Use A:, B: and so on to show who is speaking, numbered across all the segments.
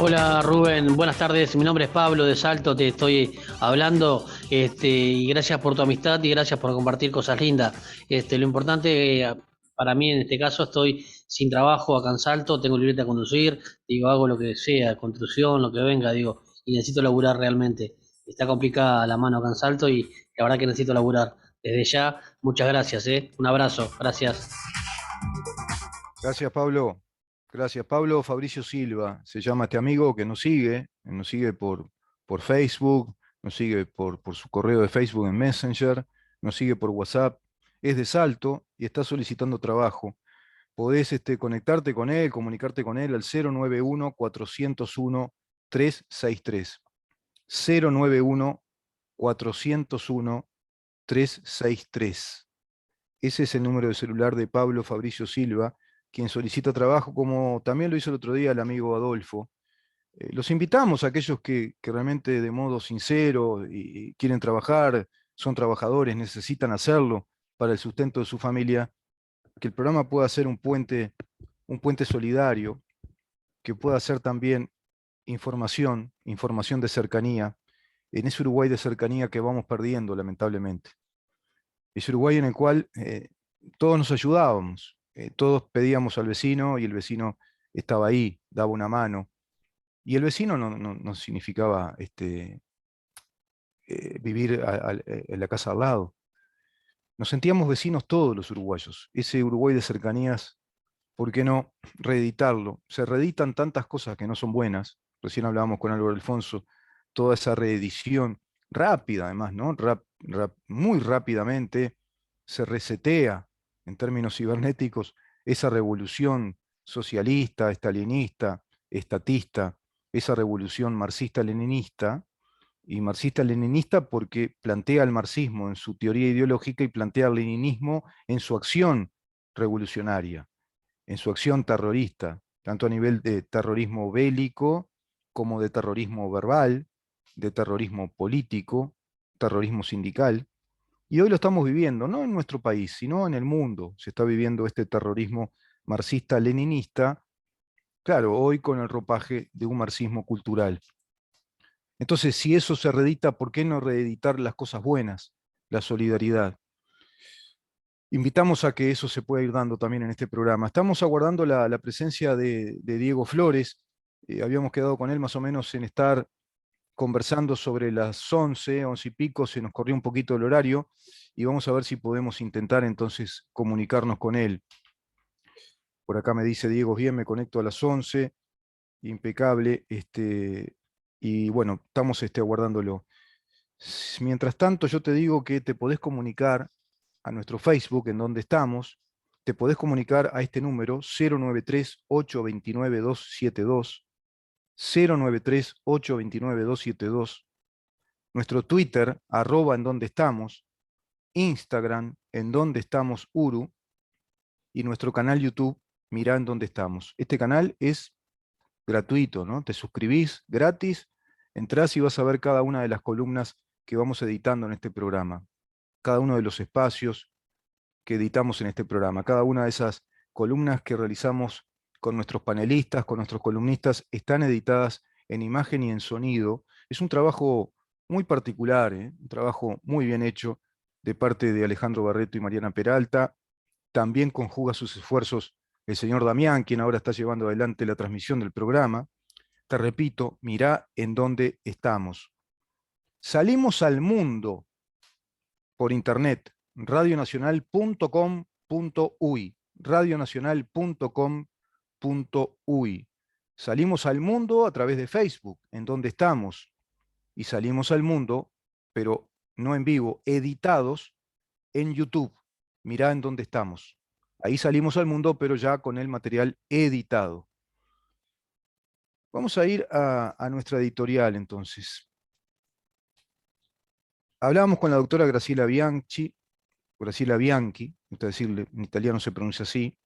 A: Hola Rubén, buenas tardes. Mi nombre es Pablo de Salto, te estoy hablando, y gracias por tu amistad y gracias por compartir cosas lindas. Lo importante para mí en este caso estoy sin trabajo acá en Salto, tengo libreta a conducir, digo, hago lo que sea, construcción, lo que venga, digo, y necesito laburar realmente. Está complicada la mano acá en Salto y la verdad que necesito laburar. Desde ya, muchas gracias, ¿eh? Un abrazo, gracias.
B: Gracias, Pablo. Gracias, Pablo. Fabricio Silva se llama este amigo que nos sigue por Facebook, nos sigue por su correo de Facebook en Messenger, nos sigue por WhatsApp. Es de Salto y está solicitando trabajo. Podés conectarte con él, comunicarte con él al 091-401-363. 091-401-363. Ese es el número de celular de Pablo Fabricio Silva, quien solicita trabajo, como también lo hizo el otro día el amigo Adolfo. Los invitamos a aquellos que realmente de modo sincero y quieren trabajar, son trabajadores, necesitan hacerlo para el sustento de su familia, que el programa pueda ser un puente solidario, que pueda ser también información de cercanía, en ese Uruguay de cercanía que vamos perdiendo, lamentablemente. Ese Uruguay en el cual todos nos ayudábamos, todos pedíamos al vecino y el vecino estaba ahí, daba una mano. Y el vecino no significaba vivir en la casa al lado. Nos sentíamos vecinos todos los uruguayos. Ese Uruguay de cercanías, ¿por qué no reeditarlo? Se reeditan tantas cosas que no son buenas. Recién hablábamos con Álvaro Alfonso, toda esa reedición rápida, además, ¿no? Muy rápidamente se resetea en términos cibernéticos esa revolución socialista, estalinista, estatista, esa revolución marxista-leninista, y marxista-leninista porque plantea el marxismo en su teoría ideológica y plantea el leninismo en su acción revolucionaria, en su acción terrorista, tanto a nivel de terrorismo bélico como de terrorismo verbal, de terrorismo político, terrorismo sindical. Y hoy lo estamos viviendo, no en nuestro país, sino en el mundo. Se está viviendo este terrorismo marxista-leninista, claro, hoy con el ropaje de un marxismo cultural. Entonces, si eso se reedita, ¿por qué no reeditar las cosas buenas, la solidaridad? Invitamos a que eso se pueda ir dando también en este programa. Estamos aguardando la presencia de Diego Flores. Habíamos quedado con él más o menos en estar conversando sobre las 11, 11 y pico, se nos corrió un poquito el horario y vamos a ver si podemos intentar entonces comunicarnos con él. Por acá me dice Diego, bien, me conecto a las 11, impecable, y bueno, estamos aguardándolo. Mientras tanto, yo te digo que te podés comunicar a nuestro Facebook, en donde estamos, te podés comunicar a este número 093-829-272, 093-829-272, nuestro Twitter, en donde estamos, Instagram, en donde estamos Uru, y nuestro canal YouTube, mirá en donde estamos. Este canal es gratuito, ¿no? Te suscribís gratis, entrás y vas a ver cada una de las columnas que vamos editando en este programa, cada uno de los espacios que editamos en este programa, cada una de esas columnas que realizamos con nuestros panelistas, con nuestros columnistas, están editadas en imagen y en sonido. Es un trabajo muy particular, un trabajo muy bien hecho de parte de Alejandro Barreto y Mariana Peralta. También conjuga sus esfuerzos el señor Damián, quien ahora está llevando adelante la transmisión del programa. Te repito, mirá en dónde estamos. Salimos al mundo por internet, radionacional.com.uy, radionacional.com.uy. Salimos al mundo a través de Facebook, en donde estamos, y salimos al mundo, pero no en vivo, editados en YouTube. Mirá en dónde estamos. Ahí salimos al mundo, pero ya con el material editado. Vamos a ir a nuestra editorial entonces. Hablábamos con la doctora Graciela Bianchi, es decir, en italiano se pronuncia así.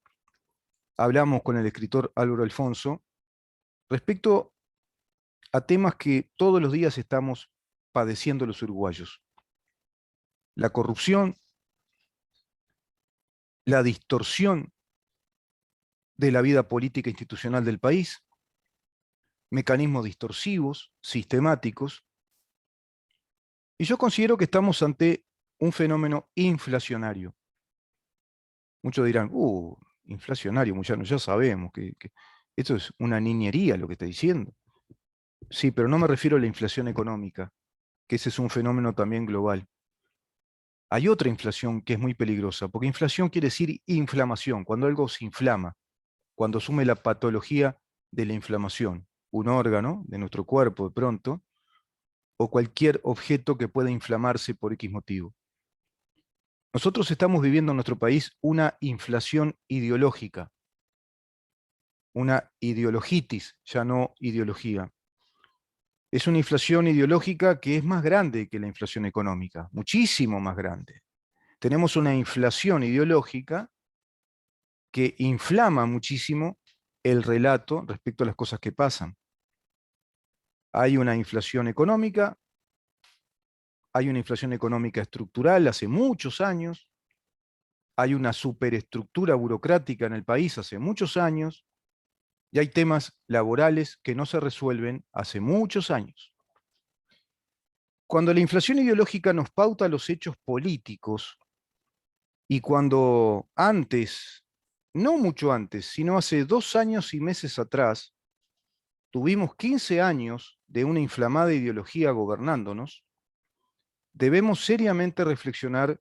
B: Hablamos con el escritor Álvaro Alfonso respecto a temas que todos los días estamos padeciendo los uruguayos. La corrupción, la distorsión de la vida política e institucional del país, mecanismos distorsivos, sistemáticos, y yo considero que estamos ante un fenómeno inflacionario. Muchos dirán, inflacionario, muchachos, ya sabemos que esto es una niñería lo que está diciendo. Sí, pero no me refiero a la inflación económica, que ese es un fenómeno también global. Hay otra inflación que es muy peligrosa, porque inflación quiere decir inflamación, cuando algo se inflama, cuando asume la patología de la inflamación, un órgano de nuestro cuerpo de pronto, o cualquier objeto que pueda inflamarse por X motivo. Nosotros estamos viviendo en nuestro país una inflación ideológica, una ideologitis, ya no ideología. Es una inflación ideológica que es más grande que la inflación económica, muchísimo más grande. Tenemos una inflación ideológica que inflama muchísimo el relato respecto a las cosas que pasan. Hay una inflación económica, hay una inflación económica estructural hace muchos años, hay una superestructura burocrática en el país hace muchos años, y hay temas laborales que no se resuelven hace muchos años. Cuando la inflación ideológica nos pauta los hechos políticos, y cuando antes, no mucho antes, sino hace 2 años y meses atrás, tuvimos 15 años de una inflamada ideología gobernándonos, debemos seriamente reflexionar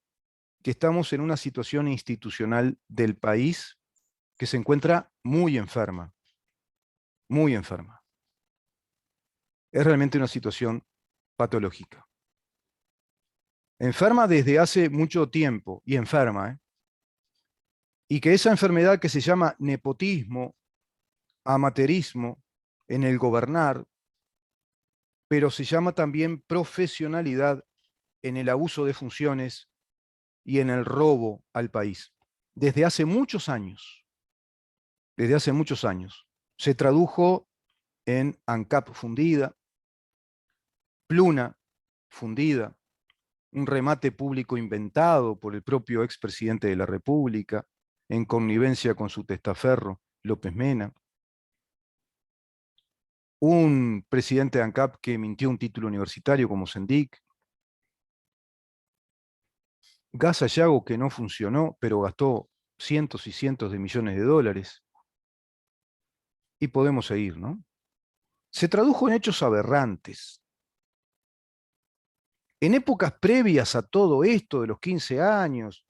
B: que estamos en una situación institucional del país que se encuentra muy enferma, muy enferma. Es realmente una situación patológica. Enferma desde hace mucho tiempo, y enferma, ¿eh? Y que esa enfermedad que se llama nepotismo, amateurismo en el gobernar, pero se llama también profesionalidad en el abuso de funciones y en el robo al país. Desde hace muchos años, desde hace muchos años, se tradujo en ANCAP fundida, Pluna fundida, un remate público inventado por el propio expresidente de la República, en connivencia con su testaferro, López Mena, un presidente de ANCAP que mintió un título universitario como Sendic, Gas Sayago que no funcionó, pero gastó cientos y cientos de millones de dólares, y podemos seguir, ¿no? Se tradujo en hechos aberrantes. En épocas previas a todo esto de los 15 años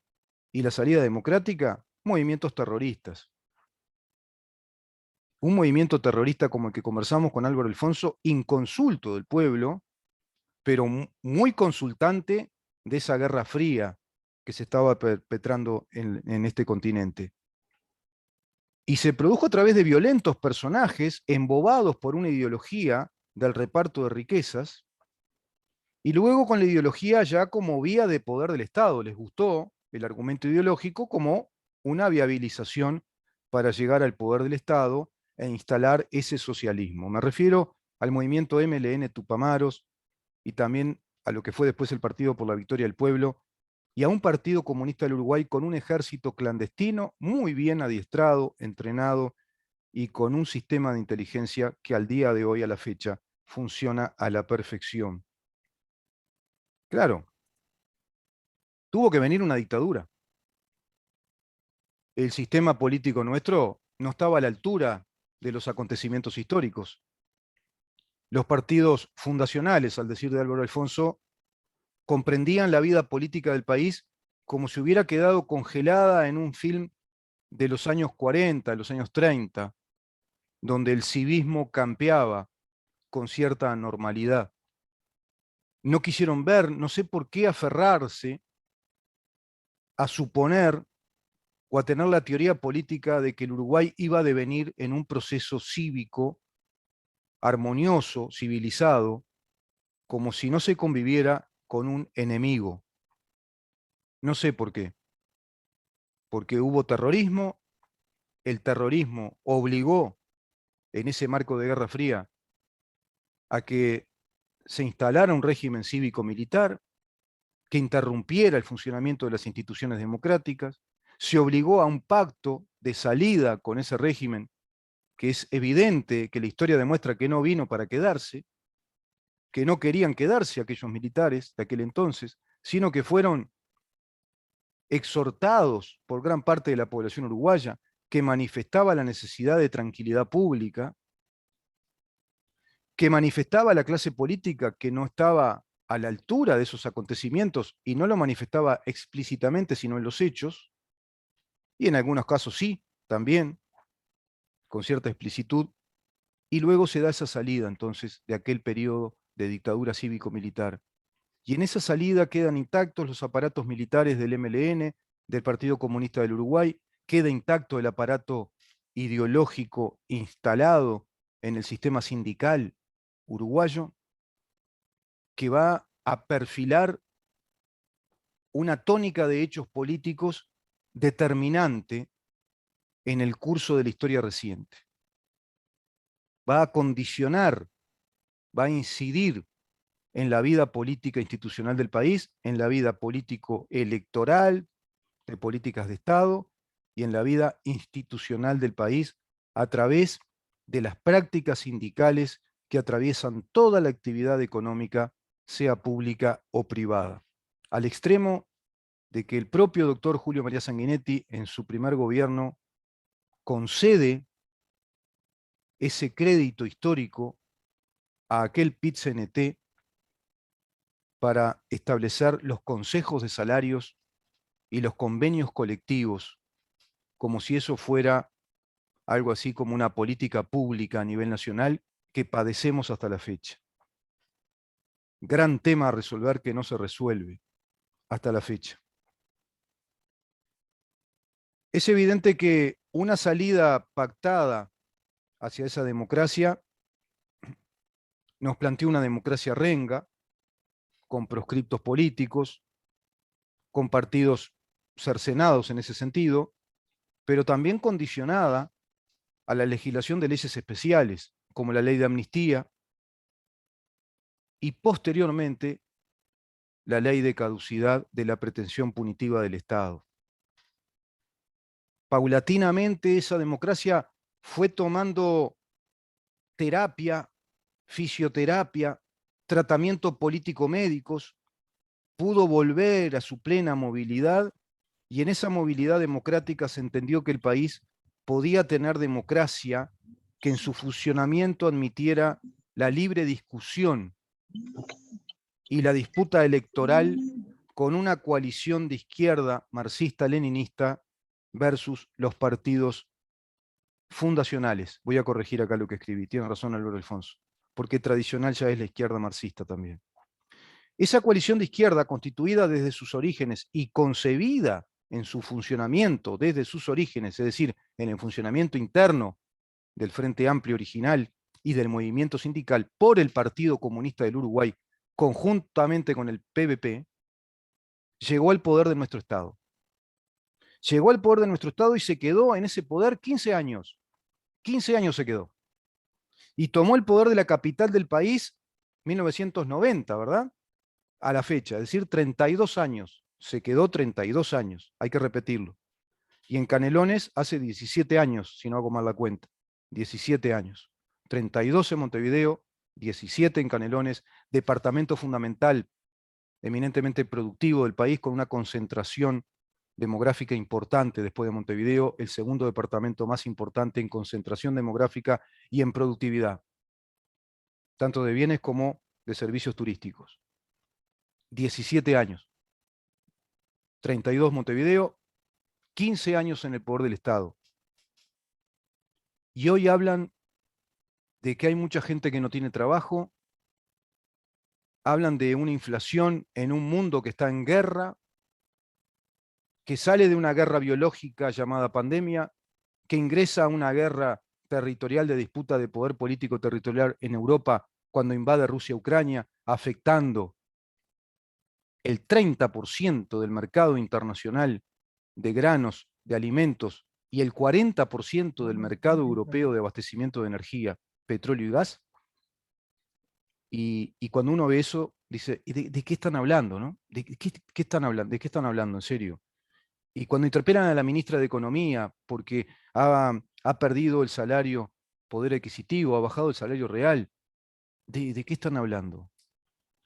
B: y la salida democrática, movimientos terroristas. Un movimiento terrorista como el que conversamos con Álvaro Alfonso, inconsulto del pueblo, pero muy consultante de esa guerra fría que se estaba perpetrando en este continente. Y se produjo a través de violentos personajes embobados por una ideología del reparto de riquezas, y luego con la ideología ya como vía de poder del Estado. Les gustó el argumento ideológico como una viabilización para llegar al poder del Estado e instalar ese socialismo. Me refiero al movimiento MLN Tupamaros y también a lo que fue después el Partido por la Victoria del Pueblo y a un Partido Comunista del Uruguay con un ejército clandestino muy bien adiestrado, entrenado y con un sistema de inteligencia que al día de hoy, a la fecha, funciona a la perfección. Claro, tuvo que venir una dictadura. El sistema político nuestro no estaba a la altura de los acontecimientos históricos. Los partidos fundacionales, al decir de Álvaro Alfonso, comprendían la vida política del país como si hubiera quedado congelada en un film de los años 40, de los años 30, donde el civismo campeaba con cierta normalidad. No quisieron ver, no sé por qué aferrarse a suponer o a tener la teoría política de que el Uruguay iba a devenir en un proceso cívico, armonioso, civilizado, como si no se conviviera con un enemigo. No sé por qué. Porque hubo terrorismo, el terrorismo obligó en ese marco de Guerra Fría a que se instalara un régimen cívico-militar que interrumpiera el funcionamiento de las instituciones democráticas, se obligó a un pacto de salida con ese régimen que es evidente que la historia demuestra que no vino para quedarse, que no querían quedarse aquellos militares de aquel entonces, sino que fueron exhortados por gran parte de la población uruguaya, que manifestaba la necesidad de tranquilidad pública, que manifestaba la clase política que no estaba a la altura de esos acontecimientos y no lo manifestaba explícitamente, sino en los hechos, y en algunos casos sí, también, con cierta explicitud, y luego se da esa salida entonces de aquel periodo de dictadura cívico-militar. Y en esa salida quedan intactos los aparatos militares del MLN, del Partido Comunista del Uruguay, queda intacto el aparato ideológico instalado en el sistema sindical uruguayo, que va a perfilar una tónica de hechos políticos determinante en el curso de la historia reciente. Va a condicionar, va a incidir en la vida política institucional del país, en la vida político-electoral, de políticas de Estado, y en la vida institucional del país a través de las prácticas sindicales que atraviesan toda la actividad económica, sea pública o privada. Al extremo de que el propio doctor Julio María Sanguinetti, en su primer gobierno, concede ese crédito histórico a aquel PIT-CNT para establecer los consejos de salarios y los convenios colectivos, como si eso fuera algo así como una política pública a nivel nacional que padecemos hasta la fecha. Gran tema a resolver que no se resuelve hasta la fecha. Es evidente que una salida pactada hacia esa democracia nos plantea una democracia renga, con proscriptos políticos, con partidos cercenados en ese sentido, pero también condicionada a la legislación de leyes especiales, como la ley de amnistía, y posteriormente la ley de caducidad de la pretensión punitiva del Estado. Paulatinamente esa democracia fue tomando terapia, fisioterapia, tratamiento político-médicos, pudo volver a su plena movilidad, y en esa movilidad democrática se entendió que el país podía tener democracia que en su funcionamiento admitiera la libre discusión y la disputa electoral con una coalición de izquierda marxista-leninista versus los partidos fundacionales. Voy a corregir acá lo que escribí, tiene razón Álvaro Alfonso, porque tradicional ya es la izquierda marxista también. Esa coalición de izquierda, constituida desde sus orígenes y concebida en su funcionamiento desde sus orígenes, es decir, en el funcionamiento interno del Frente Amplio original y del movimiento sindical por el Partido Comunista del Uruguay, conjuntamente con el PVP, llegó al poder de nuestro Estado. Llegó al poder de nuestro Estado y se quedó en ese poder 15 años. 15 años se quedó. Y tomó el poder de la capital del país 1990, ¿verdad? A la fecha, es decir, 32 años. Se quedó 32 años, hay que repetirlo. Y en Canelones hace 17 años, si no hago mal la cuenta. 17 años. 32 en Montevideo, 17 en Canelones, departamento fundamental, eminentemente productivo del país, con una concentración demográfica importante después de Montevideo, el segundo departamento más importante en concentración demográfica y en productividad, tanto de bienes como de servicios turísticos. 17 años. 32 Montevideo, 15 años en el poder del Estado. Y hoy hablan de que hay mucha gente que no tiene trabajo, hablan de una inflación en un mundo que está en guerra, que sale de una guerra biológica llamada pandemia, que ingresa a una guerra territorial de disputa de poder político territorial en Europa cuando invade Rusia Ucrania, afectando el 30% del mercado internacional de granos, de alimentos, y el 40% del mercado europeo de abastecimiento de energía, petróleo y gas. Y cuando uno ve eso, dice, ¿de qué están hablando? ¿No? ¿Qué están hablando? ¿De qué están hablando? En serio. Y cuando interpelan a la ministra de Economía porque ha perdido el salario poder adquisitivo, ha bajado el salario real. ¿De qué están hablando?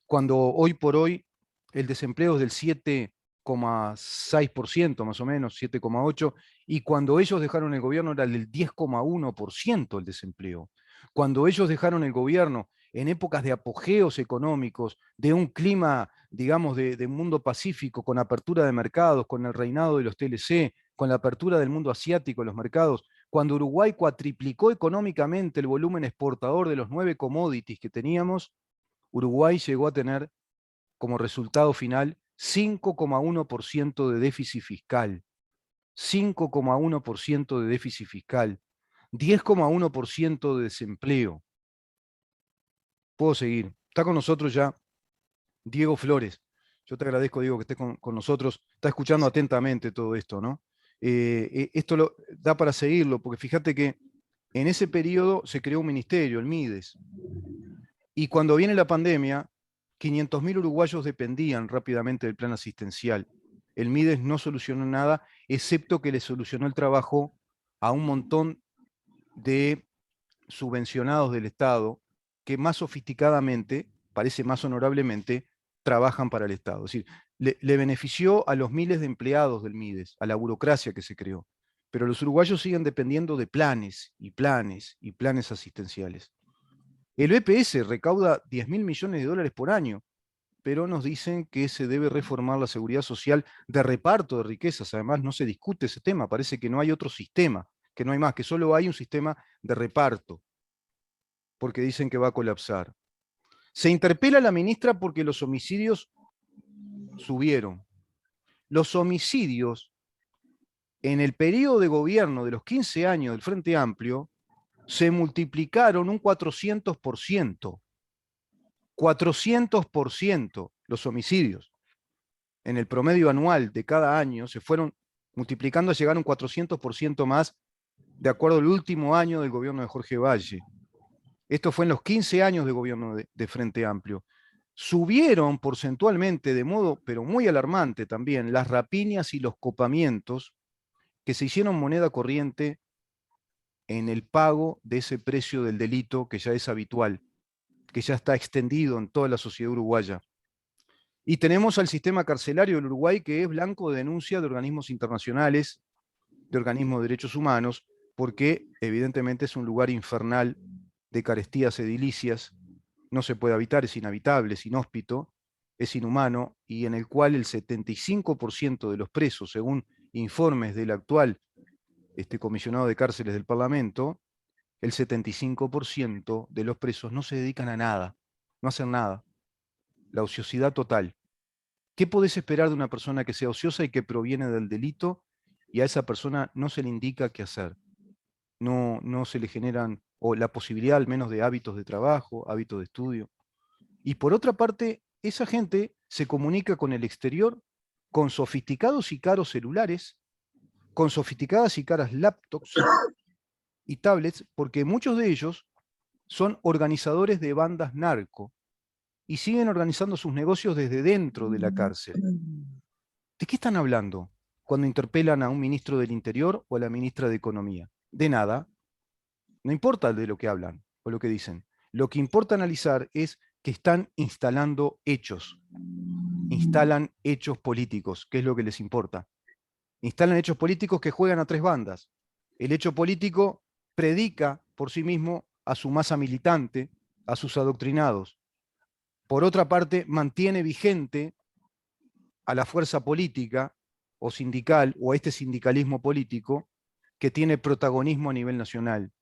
B: Cuando hoy por hoy el desempleo es del 7,6% más o menos, 7,8%, y cuando ellos dejaron el gobierno era del 10,1% el desempleo. Cuando ellos dejaron el gobierno en épocas de apogeos económicos, de un clima, digamos, de mundo pacífico, con apertura de mercados, con el reinado de los TLC, con la apertura del mundo asiático en los mercados, cuando Uruguay cuatriplicó económicamente el volumen exportador de los 9 commodities que teníamos, Uruguay llegó a tener como resultado final 5,1% de déficit fiscal. 5,1% de déficit fiscal. 10,1% de desempleo. Puedo seguir. Está con nosotros ya Diego Flores. Yo te agradezco, Diego, que estés con nosotros. Está escuchando atentamente todo esto, ¿no? Esto da para seguirlo, porque fíjate que en ese periodo se creó un ministerio, el MIDES. Y cuando viene la pandemia, 500.000 uruguayos dependían rápidamente del plan asistencial. El MIDES no solucionó nada, excepto que le solucionó el trabajo a un montón de subvencionados del Estado que más sofisticadamente, parece más honorablemente, trabajan para el Estado. Es decir, le benefició a los miles de empleados del MIDES, a la burocracia que se creó. Pero los uruguayos siguen dependiendo de planes y planes y planes asistenciales. El BPS recauda 10.000 millones de dólares por año, pero nos dicen que se debe reformar la seguridad social de reparto de riquezas. Además, no se discute ese tema, parece que no hay otro sistema, que no hay más, que solo hay un sistema de reparto, porque dicen que va a colapsar. Se interpela a la ministra porque los homicidios subieron. Los homicidios en el periodo de gobierno de los 15 años del Frente Amplio se multiplicaron un 400%. 400% los homicidios en el promedio anual de cada año se fueron multiplicando a llegar a un 400% más de acuerdo al último año del gobierno de Jorge Valle. Esto fue en los 15 años de gobierno de Frente Amplio. Subieron porcentualmente de modo, pero muy alarmante también, las rapiñas y los copamientos que se hicieron moneda corriente en el pago de ese precio del delito que ya es habitual, que ya está extendido en toda la sociedad uruguaya. Y tenemos al sistema carcelario del Uruguay que es blanco de denuncia de organismos internacionales, de organismos de derechos humanos, porque evidentemente es un lugar infernal de carestías edilicias, no se puede habitar, es inhabitable, es inhóspito, es inhumano, y en el cual el 75% de los presos, según informes del actual comisionado de cárceles del Parlamento, el 75% de los presos no se dedican a nada, no hacen nada. La ociosidad total. ¿Qué podés esperar de una persona que sea ociosa y que proviene del delito y a esa persona no se le indica qué hacer? No se le generan, o la posibilidad al menos de hábitos de trabajo, hábitos de estudio. Y por otra parte, esa gente se comunica con el exterior con sofisticados y caros celulares, con sofisticadas y caras laptops y tablets, porque muchos de ellos son organizadores de bandas narco y siguen organizando sus negocios desde dentro de la cárcel. ¿De qué están hablando cuando interpelan a un ministro del Interior o a la ministra de Economía? De nada. No importa de lo que hablan o lo que dicen. Lo que importa analizar es que están instalando hechos. Instalan hechos políticos, que es lo que les importa. Instalan hechos políticos que juegan a tres bandas. El hecho político predica por sí mismo a su masa militante, a sus adoctrinados. Por otra parte, mantiene vigente a la fuerza política o sindical o a este sindicalismo político que tiene protagonismo a nivel nacional.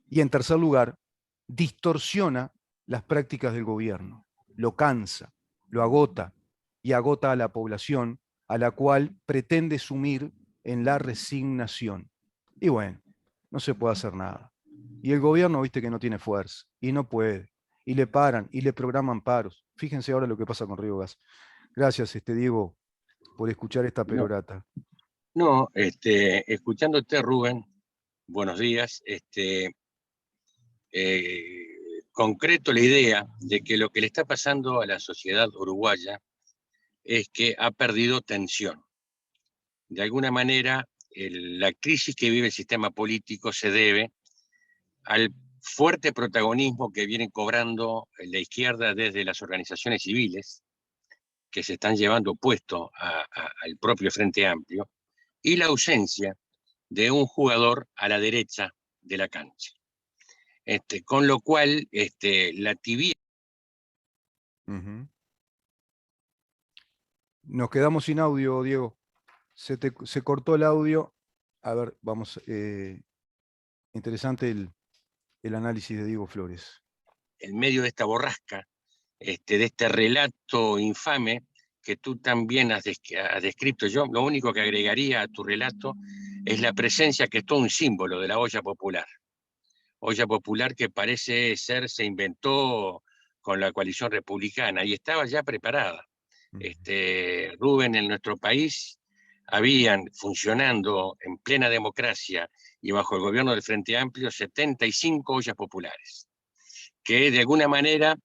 B: Y en tercer lugar, distorsiona las prácticas del gobierno, lo cansa, lo agota y agota a la población a la cual pretende sumir en la resignación. Y bueno, no se puede hacer nada. Y el gobierno, viste que no tiene fuerza y no puede. Y le paran y le programan paros. Fíjense ahora lo que pasa con Río Gas. Gracias, Diego, por escuchar esta
C: No,
B: perorata.
C: no, escuchándote, Rubén, buenos días, concreto la idea de que lo que le está pasando a la sociedad uruguaya es que ha perdido tensión. De alguna manera, la crisis que vive el sistema político se debe al fuerte protagonismo que vienen cobrando la izquierda desde las organizaciones civiles, que se están llevando puesto al propio Frente Amplio, y la ausencia de un jugador a la derecha de la cancha. Con lo cual, la tibieza...
B: Nos quedamos sin audio, Diego. Se cortó el audio. A ver, vamos. Interesante el análisis de Diego Flores.
C: En medio de esta borrasca, de este relato infame que tú también has descrito. Yo lo único que agregaría a tu relato es la presencia, que es todo un símbolo, de la olla popular. Olla popular que parece ser, se inventó con la coalición republicana y estaba ya preparada. Rubén, en nuestro país habían funcionando en plena democracia y bajo el gobierno del Frente Amplio 75 ollas populares, que de alguna manera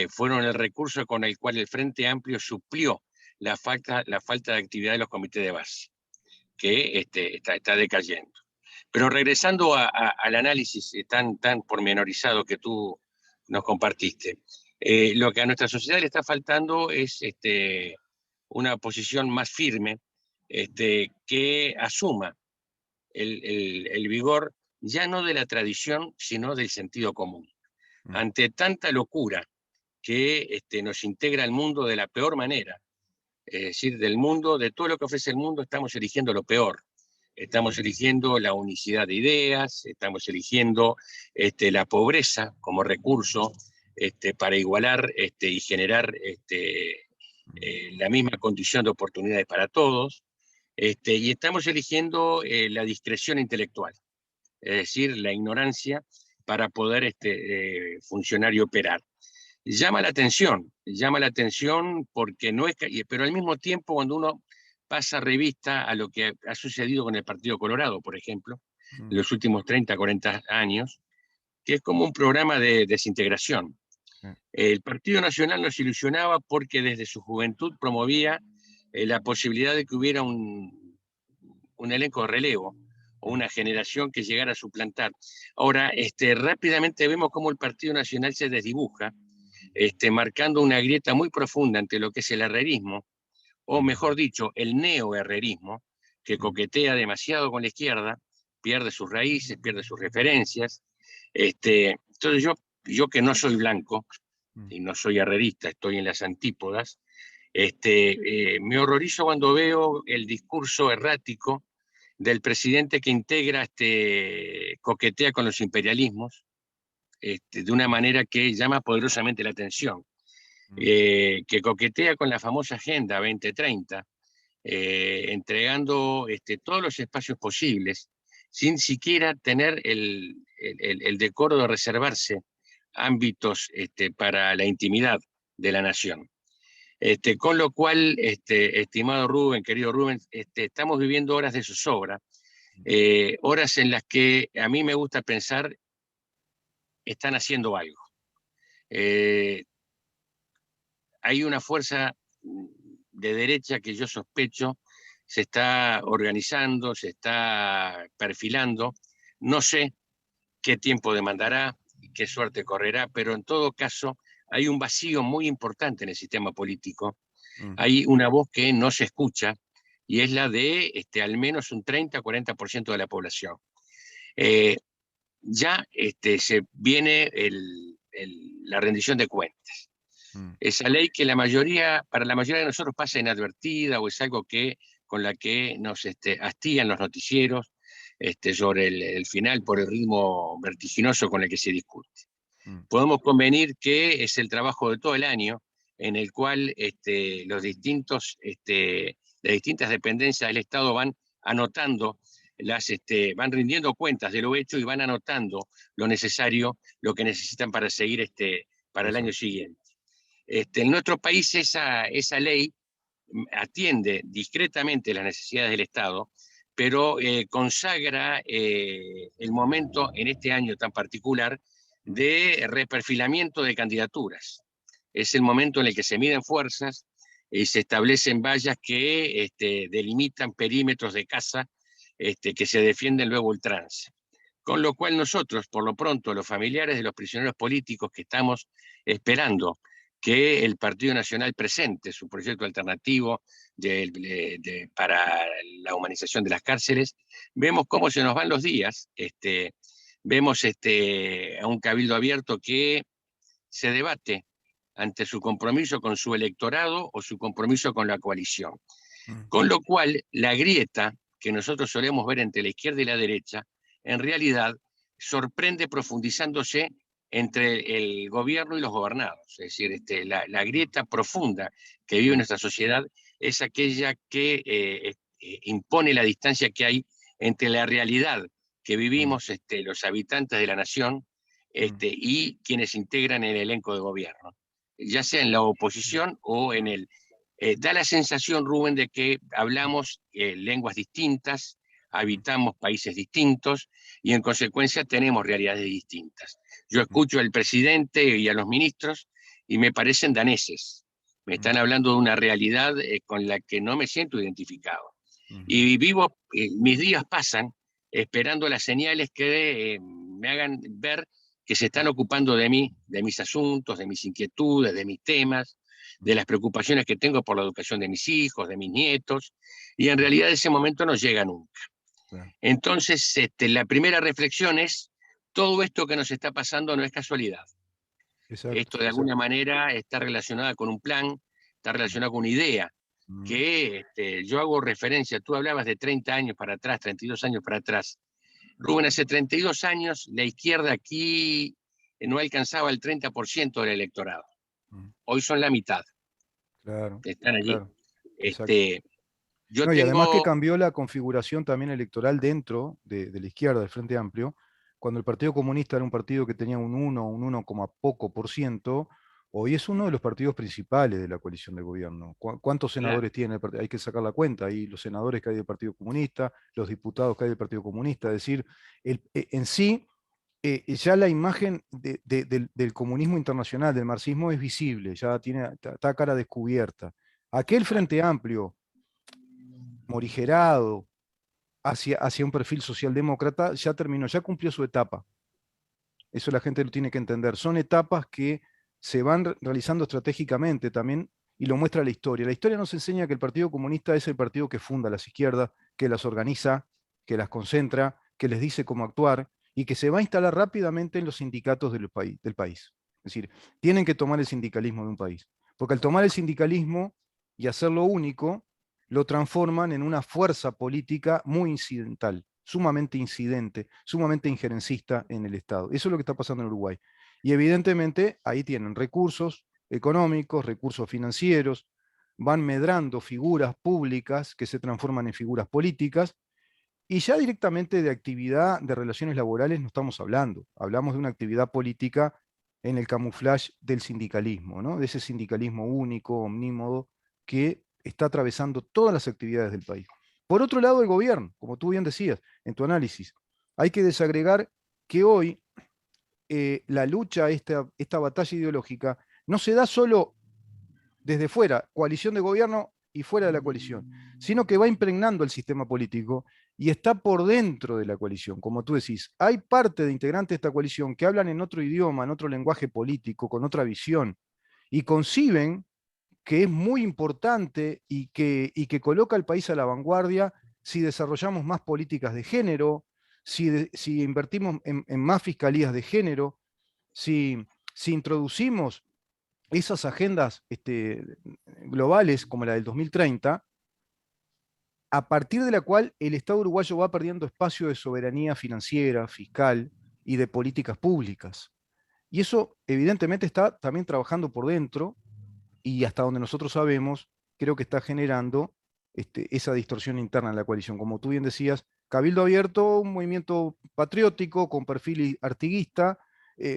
C: fueron el recurso con el cual el Frente Amplio suplió la falta de actividad de los comités de base, que está decayendo. Pero regresando al análisis tan pormenorizado que tú nos compartiste, lo que a nuestra sociedad le está faltando es una posición más firme, que asuma el vigor ya no de la tradición, sino del sentido común. Ante tanta locura que nos integra al mundo de la peor manera, es decir, del mundo, de todo lo que ofrece el mundo, estamos eligiendo lo peor. Estamos eligiendo la unicidad de ideas, estamos eligiendo la pobreza como recurso para igualar y generar la misma condición de oportunidades para todos, y estamos eligiendo la discreción intelectual, es decir, la ignorancia para poder funcionar y operar. Llama la atención porque no es, pero al mismo tiempo cuando uno pasa revista a lo que ha sucedido con el Partido Colorado, por ejemplo, en los últimos 30, 40 años, que es como un programa de desintegración. El Partido Nacional nos ilusionaba porque desde su juventud promovía la posibilidad de que hubiera un elenco de relevo o una generación que llegara a suplantar. Ahora, rápidamente vemos cómo el Partido Nacional se desdibuja, marcando una grieta muy profunda entre lo que es el herrerismo, o mejor dicho, el neoherrerismo, que coquetea demasiado con la izquierda, pierde sus raíces, pierde sus referencias. Entonces yo que no soy blanco y no soy herrerista, estoy en las antípodas, me horrorizo cuando veo el discurso errático del presidente que integra, coquetea con los imperialismos, de una manera que llama poderosamente la atención, que coquetea con la famosa Agenda 2030, entregando todos los espacios posibles, sin siquiera tener el decoro de reservarse ámbitos para la intimidad de la nación. Con lo cual, estimado Rubén, querido Rubén, estamos viviendo horas de zozobra, horas en las que a mí me gusta pensar están haciendo algo. Hay una fuerza de derecha que yo sospecho se está organizando, se está perfilando. No sé qué tiempo demandará, qué suerte correrá, pero en todo caso hay un vacío muy importante en el sistema político. Hay una voz que no se escucha y es la de al menos un 30-40% de la población. Ya se viene la rendición de cuentas. Esa ley que para la mayoría de nosotros pasa inadvertida o es algo con la que nos hastían los noticieros sobre el final por el ritmo vertiginoso con el que se discute. Podemos convenir que es el trabajo de todo el año en el cual las distintas dependencias del Estado van anotando, van rindiendo cuentas de lo hecho y van anotando lo necesario, lo que necesitan para seguir para el año siguiente. En nuestro país esa ley atiende discretamente las necesidades del Estado, pero consagra el momento en este año tan particular de reperfilamiento de candidaturas. Es el momento en el que se miden fuerzas y se establecen vallas que delimitan perímetros de casa que se defienden luego ultranza. Con lo cual nosotros, por lo pronto, los familiares de los prisioneros políticos que estamos esperando que el Partido Nacional presente su proyecto alternativo para la humanización de las cárceles, vemos cómo se nos van los días, vemos a un cabildo abierto que se debate ante su compromiso con su electorado o su compromiso con la coalición. Con lo cual, la grieta que nosotros solemos ver entre la izquierda y la derecha, en realidad sorprende profundizándose entre el gobierno y los gobernados. Es decir, la grieta profunda que vive nuestra sociedad es aquella que impone la distancia que hay entre la realidad que vivimos los habitantes de la nación y quienes integran el elenco de gobierno, ya sea en la oposición o en el... da la sensación, Rubén, de que hablamos lenguas distintas, habitamos países distintos y en consecuencia tenemos realidades distintas. Yo escucho al presidente y a los ministros y me parecen daneses. Me están hablando de una realidad con la que no me siento identificado. Y vivo, mis días pasan esperando las señales que me hagan ver que se están ocupando de mí, de mis asuntos, de mis inquietudes, de mis temas, de las preocupaciones que tengo por la educación de mis hijos, de mis nietos, y en realidad ese momento no llega nunca. Entonces, la primera reflexión es, todo esto que nos está pasando no es casualidad.
B: Exacto,
C: esto de alguna manera está relacionado con un plan, está relacionado con una idea, que yo hago referencia, tú hablabas de 30 años para atrás, 32 años para atrás. Rubén, hace 32 años la izquierda aquí no alcanzaba el 30% del electorado. Hoy son la mitad.
B: Claro,
C: Están allí.
B: claro.
C: Yo
B: No, y
C: tengo...
B: además que cambió la configuración también electoral dentro de la izquierda, del Frente Amplio, cuando el Partido Comunista era un partido que tenía un 1, poco por ciento, hoy es uno de los partidos principales de la coalición de gobierno. ¿Cuántos senadores tiene el partido? Hay que sacar la cuenta, ahí los senadores que hay del Partido Comunista, los diputados que hay del Partido Comunista, es decir, en sí, ya la imagen del comunismo internacional, del marxismo, es visible, ya está a cara descubierta. Aquel Frente Amplio morigerado hacia un perfil socialdemócrata, ya terminó, ya cumplió su etapa. Eso la gente lo tiene que entender. Son etapas que se van realizando estratégicamente también, y lo muestra la historia. La historia nos enseña que el Partido Comunista es el partido que funda las izquierdas, que las organiza, que las concentra, que les dice cómo actuar, y que se va a instalar rápidamente en los sindicatos del país. Es decir, tienen que tomar el sindicalismo de un país. Porque al tomar el sindicalismo y hacerlo único, lo transforman en una fuerza política muy incidental, sumamente incidente, sumamente injerencista en el Estado. Eso es lo que está pasando en Uruguay. Y evidentemente ahí tienen recursos económicos, recursos financieros, van medrando figuras públicas que se transforman en figuras políticas, y ya directamente de actividad de relaciones laborales no estamos hablando. Hablamos de una actividad política en el camuflaje del sindicalismo, ¿no? De ese sindicalismo único, omnímodo, que está atravesando todas las actividades del país. Por otro lado, el gobierno, como tú bien decías en tu análisis, hay que desagregar que hoy la lucha, esta batalla ideológica, no se da solo desde fuera, coalición de gobierno y fuera de la coalición, sino que va impregnando el sistema político y está por dentro de la coalición, como tú decís. Hay parte de integrantes de esta coalición que hablan en otro idioma, en otro lenguaje político, con otra visión, y conciben que es muy importante y que coloca al país a la vanguardia si desarrollamos más políticas de género, si invertimos en más fiscalías de género, si introducimos esas agendas globales como la del 2030, a partir de la cual el Estado uruguayo va perdiendo espacio de soberanía financiera, fiscal y de políticas públicas. Y eso evidentemente está también trabajando por dentro, y hasta donde nosotros sabemos, creo que está generando esa distorsión interna en la coalición. Como tú bien decías, Cabildo Abierto, un movimiento patriótico con perfil artiguista,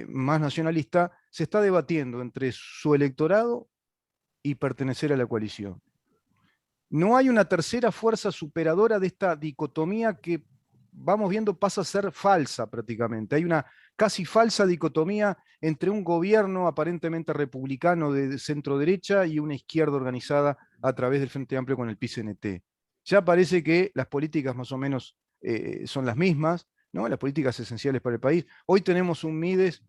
B: más nacionalista, se está debatiendo entre su electorado y pertenecer a la coalición. No hay una tercera fuerza superadora de esta dicotomía que vamos viendo pasa a ser falsa prácticamente. Hay una casi falsa dicotomía entre un gobierno aparentemente republicano de centro derecha y una izquierda organizada a través del Frente Amplio con el PCNT. Ya parece que las políticas más o menos son las mismas, ¿no? Las políticas esenciales para el país. Hoy tenemos un Mides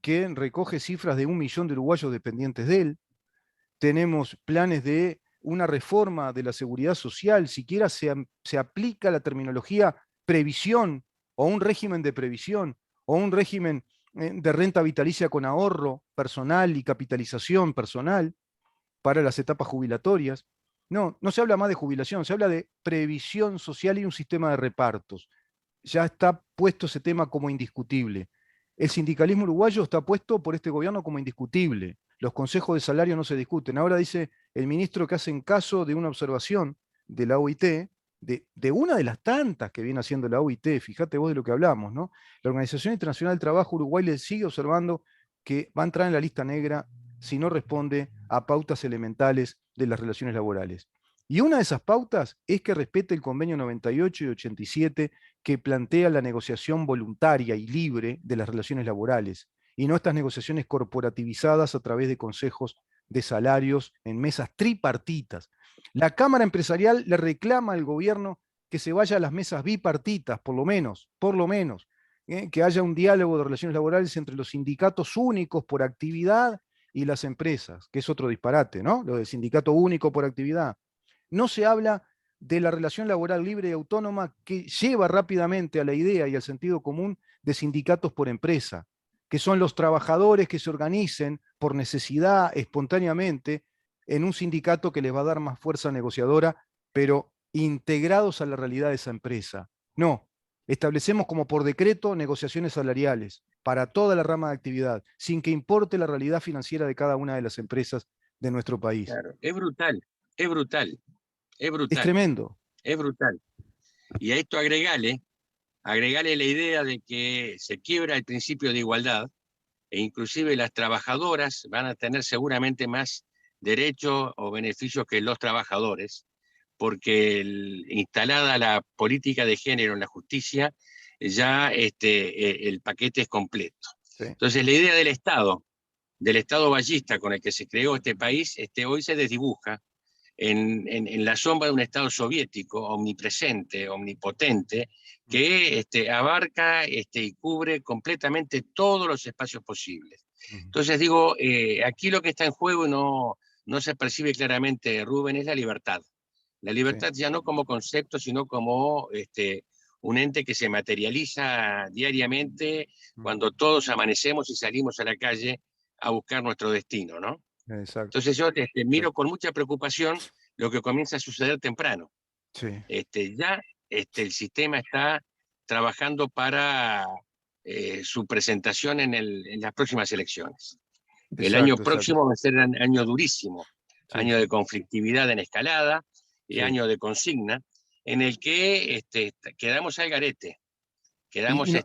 B: que recoge cifras de 1 millón de uruguayos dependientes de él. Tenemos planes de una reforma de la seguridad social, siquiera se aplica la terminología previsión o un régimen de previsión o un régimen de renta vitalicia con ahorro personal y capitalización personal para las etapas jubilatorias. No, no se habla más de jubilación, se habla de previsión social y un sistema de repartos. Ya está puesto ese tema como indiscutible. El sindicalismo uruguayo está puesto por este gobierno como indiscutible. Los consejos de salario no se discuten. Ahora dice el ministro que hacen caso de una observación de la OIT, de una de las tantas que viene haciendo la OIT, fíjate vos de lo que hablamos, ¿no? La Organización Internacional del Trabajo, Uruguay le sigue observando que va a entrar en la lista negra si no responde a pautas elementales de las relaciones laborales. Y una de esas pautas es que respete el convenio 98 y 87 que plantea la negociación voluntaria y libre de las relaciones laborales, y no estas negociaciones corporativizadas a través de consejos de salarios en mesas tripartitas. La Cámara Empresarial le reclama al gobierno que se vaya a las mesas bipartitas, por lo menos, que haya un diálogo de relaciones laborales entre los sindicatos únicos por actividad y las empresas, que es otro disparate, ¿no? Lo del sindicato único por actividad. No se habla de la relación laboral libre y autónoma que lleva rápidamente a la idea y al sentido común de sindicatos por empresa, que son los trabajadores que se organicen por necesidad espontáneamente en un sindicato que les va a dar más fuerza negociadora, pero integrados a la realidad de esa empresa. No, establecemos como por decreto negociaciones salariales para toda la rama de actividad, sin que importe la realidad financiera de cada una de las empresas de nuestro país.
C: Claro, es brutal, es brutal, es
B: Es
C: brutal,
B: tremendo.
C: es brutal. Y a esto agregale la idea de que se quiebra el principio de igualdad e inclusive las trabajadoras van a tener seguramente más derechos o beneficios que los trabajadores, porque instalada la política de género en la justicia, ya el paquete es completo.
B: Sí.
C: Entonces la idea del Estado ballista con el que se creó este país, hoy se desdibuja en la sombra de un Estado soviético omnipresente, omnipotente, que abarca y cubre completamente todos los espacios posibles. Entonces digo, aquí lo que está en juego y no se percibe claramente, Rubén, es la libertad. La libertad ya no como concepto, sino como un ente que se materializa diariamente cuando todos amanecemos y salimos a la calle a buscar nuestro destino, ¿no?
B: Exacto.
C: Entonces yo miro con mucha preocupación lo que comienza a suceder temprano.
B: Sí.
C: Ya el sistema está trabajando para su presentación en las próximas elecciones. El año próximo va a ser un año durísimo,
B: Sí,
C: año
B: sí.
C: de conflictividad en escalada y
B: Sí.
C: año de consigna, en el que quedamos al garete, quedamos
B: no-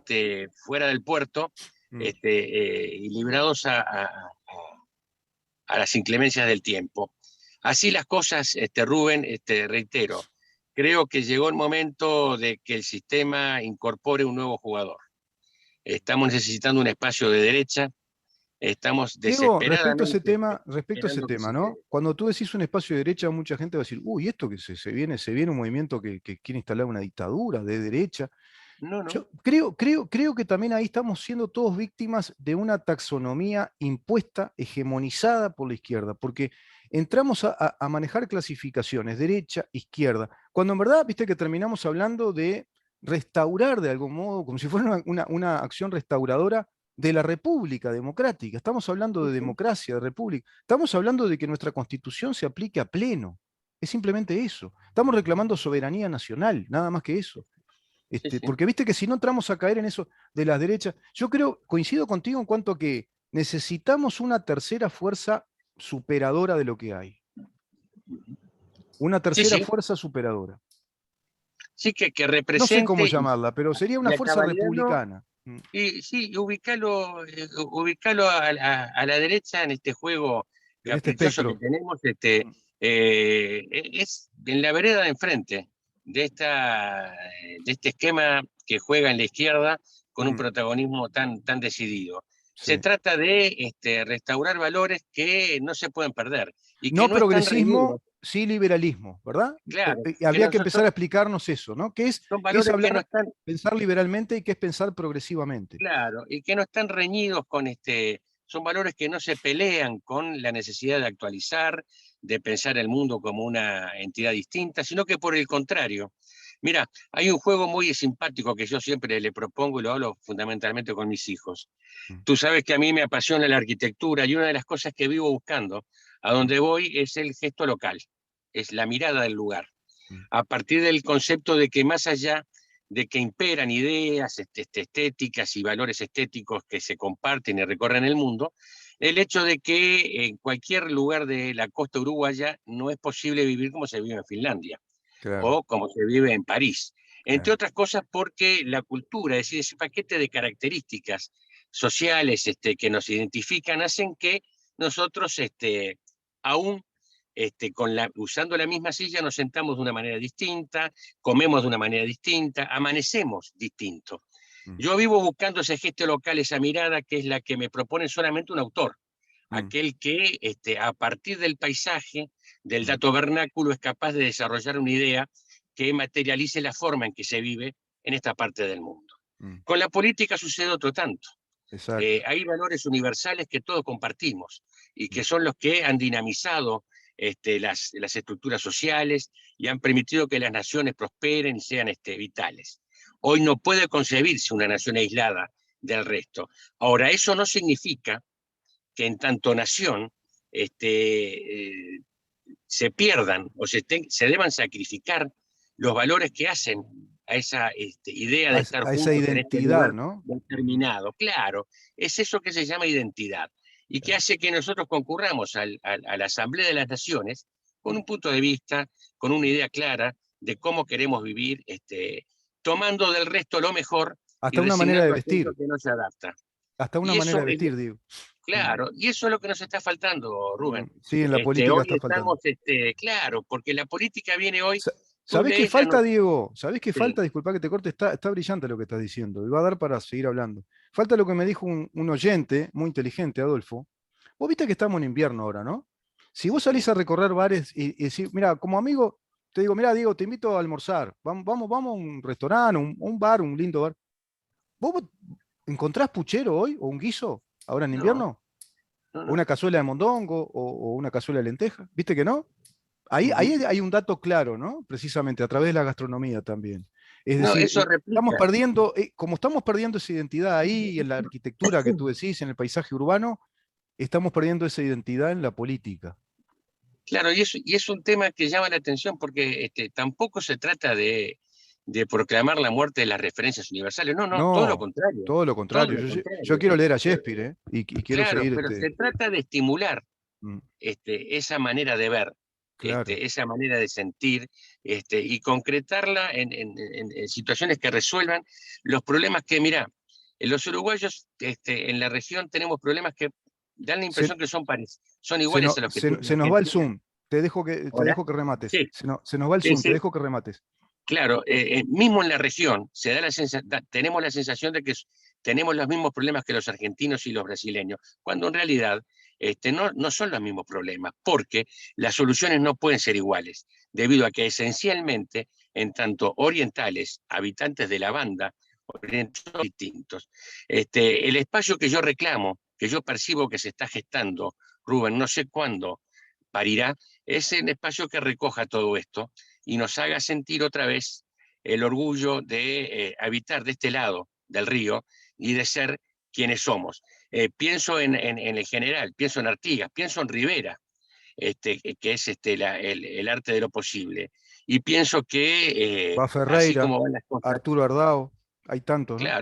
C: fuera del puerto y librados a las inclemencias del tiempo. Así las cosas, Rubén, reitero, creo que llegó el momento de que el sistema incorpore un nuevo jugador. Estamos necesitando un espacio de derecha, estamos
B: Diego,
C: desesperadamente
B: respecto a ese
C: esperando que
B: tema,
C: se
B: ¿no?
C: cree.
B: Cuando tú decís un espacio de derecha, mucha gente va a decir, uy, esto que se viene un movimiento que quiere instalar una dictadura de derecha.
C: No,
B: Yo creo que también ahí estamos siendo todos víctimas de una taxonomía impuesta, hegemonizada por la izquierda, porque entramos a manejar clasificaciones, derecha, izquierda, cuando en verdad, viste que terminamos hablando de restaurar de algún modo, como si fuera una acción restauradora de la República Democrática. Estamos hablando de democracia, de república. Estamos hablando de que nuestra constitución se aplique a pleno. Es simplemente eso. Estamos reclamando soberanía nacional, nada más que eso.
C: Sí.
B: Porque viste que si no entramos a caer en eso de las derechas, yo coincido contigo en cuanto a que necesitamos una tercera fuerza superadora de lo que hay. Una tercera
C: Sí.
B: fuerza superadora.
C: Sí, que
B: No sé cómo
C: represente
B: llamarla, pero sería una
C: y a
B: fuerza
C: cabalidad,
B: republicana.
C: y sí, ubicarlo a la derecha en este juego
B: En este
C: caprichoso que
B: espectro.
C: tenemos, es en la vereda de enfrente de este esquema que juega en la izquierda con un protagonismo tan decidido. Se
B: Sí.
C: trata de restaurar valores que no se pueden perder y que
B: No
C: no están
B: progresismo,
C: reñidos.
B: sí liberalismo, ¿verdad?
C: Claro,
B: Y
C: que
B: habría que empezar a
C: nosotros
B: explicarnos eso, ¿no?
C: son
B: ¿Qué es
C: valores que no
B: hablar,
C: están,
B: pensar liberalmente y qué es pensar progresivamente?
C: claro, y que no están reñidos con son valores que no se pelean con la necesidad de actualizar, de pensar el mundo como una entidad distinta, sino que por el contrario. Mira, hay un juego muy simpático que yo siempre le propongo y lo hablo fundamentalmente con mis hijos.
B: Mm,
C: Tú sabes que a mí me apasiona la arquitectura y una de las cosas que vivo buscando a
B: mm,
C: donde voy es el gesto local, es la mirada del lugar
B: mm.
C: a partir del concepto de que más allá de que imperan ideas estéticas y valores estéticos que se comparten y recorren el mundo, el hecho de que en cualquier lugar de la costa uruguaya no es posible vivir como se vive en Finlandia
B: Claro,
C: o como se vive en París. Entre
B: claro.
C: otras cosas porque la cultura, es decir, ese paquete de características sociales que nos identifican, hacen que nosotros aún usando la misma silla nos sentamos de una manera distinta, comemos de una manera distinta, amanecemos distinto.
B: Mm,
C: Yo vivo buscando ese gesto local, esa mirada que es la que me propone solamente un autor,
B: mm,
C: aquel que a partir del paisaje, del
B: mm,
C: dato vernáculo, es capaz de desarrollar una idea que materialice la forma en que se vive en esta parte del mundo.
B: mm.
C: Con la política sucede otro tanto.
B: Exacto.
C: Hay valores universales que todos compartimos y
B: Mm.
C: que son los que han dinamizado las estructuras sociales y han permitido que las naciones prosperen y sean vitales. Hoy no puede concebirse una nación aislada del resto. Ahora, eso no significa que en tanto nación se pierdan o se deban sacrificar los valores que hacen a esa idea de estar
B: A esa
C: juntos en este
B: identidad,
C: lugar
B: ¿no? Ujú.
C: determinado. Claro, es eso que se llama identidad y que
B: Claro.
C: hace que nosotros concurramos a la Asamblea de las Naciones con un punto de vista, con una idea clara de cómo queremos vivir, tomando del resto lo mejor y
B: Hasta una manera de
C: resignando aquello
B: vestir,
C: que no se adapta.
B: hasta una
C: Y
B: manera
C: eso
B: de
C: es
B: vestir, digo. Mm,
C: claro, y eso es lo que nos está faltando,
B: mm.
C: Rubén.
B: Sí, en la política
C: Hoy
B: está faltando.
C: estamos, claro, porque la política viene hoy, tú
B: ¿Sabés qué
C: lees la
B: falta,
C: noticia,
B: Diego? ¿Sabés qué
C: sí,
B: falta? Disculpa que te corte, está brillante lo que estás diciendo y va a dar para seguir hablando. Falta lo que me dijo un oyente muy inteligente, Adolfo. Vos viste que estamos en invierno ahora, ¿no? Si vos salís a recorrer bares y decís, mira, como amigo, te digo, mira, Diego, te invito a almorzar. Vamos a un restaurante, un bar, un lindo bar. ¿Vos encontrás puchero hoy o un guiso ahora en
C: no,
B: invierno?
C: no,
B: ¿O
C: no.
B: una cazuela de mondongo o una cazuela de lenteja? ¿Viste que no? Ahí
C: Ujú.
B: hay un dato claro, ¿no? Precisamente a través de la gastronomía también. Es
C: No,
B: decir,
C: eso
B: estamos
C: replica.
B: perdiendo, como estamos perdiendo esa identidad ahí en la arquitectura que tú decís, en el paisaje urbano, estamos perdiendo esa identidad en la política.
C: Claro, y es un tema que llama la atención porque tampoco se trata de proclamar la muerte de las referencias universales. No, no, todo lo
B: No,
C: contrario.
B: todo lo
C: Todo
B: contrario.
C: lo
B: Yo
C: contrario.
B: quiero leer a
C: Eh,
B: Shakespeare, ¿eh? Y quiero
C: claro,
B: seguir
C: pero se trata de estimular
B: mm,
C: esa manera de ver,
B: claro.
C: esa manera de sentir, y concretarla en situaciones que resuelvan los problemas que, mira, los uruguayos en la región tenemos problemas que dan la
B: Se,
C: impresión que son iguales a los que tiene
B: se nos va el
C: Argentina.
B: Zoom. Te
C: Hola.
B: dejo que remates.
C: Sí,
B: Se nos va el
C: sí,
B: Zoom, te
C: sí.
B: dejo que remates.
C: Claro, mismo en la región se da tenemos la sensación de que tenemos los mismos problemas que los argentinos y los brasileños, cuando en realidad no son los mismos problemas, porque las soluciones no pueden ser iguales, debido a que esencialmente, en tanto orientales, habitantes de la banda, orientales son distintos. El espacio que yo reclamo, que yo percibo que se está gestando, Rubén, no sé cuándo parirá, es el espacio que recoja todo esto y nos haga sentir otra vez el orgullo de habitar de este lado del río y de ser quienes somos. Pienso en el general, pienso en Artigas, pienso en Rivera, que es el arte de lo posible. Y pienso que
B: Va
C: así
B: Ferreira,
C: como van las cosas,
B: Arturo Ardao, hay tantos, ¿no?
C: claro,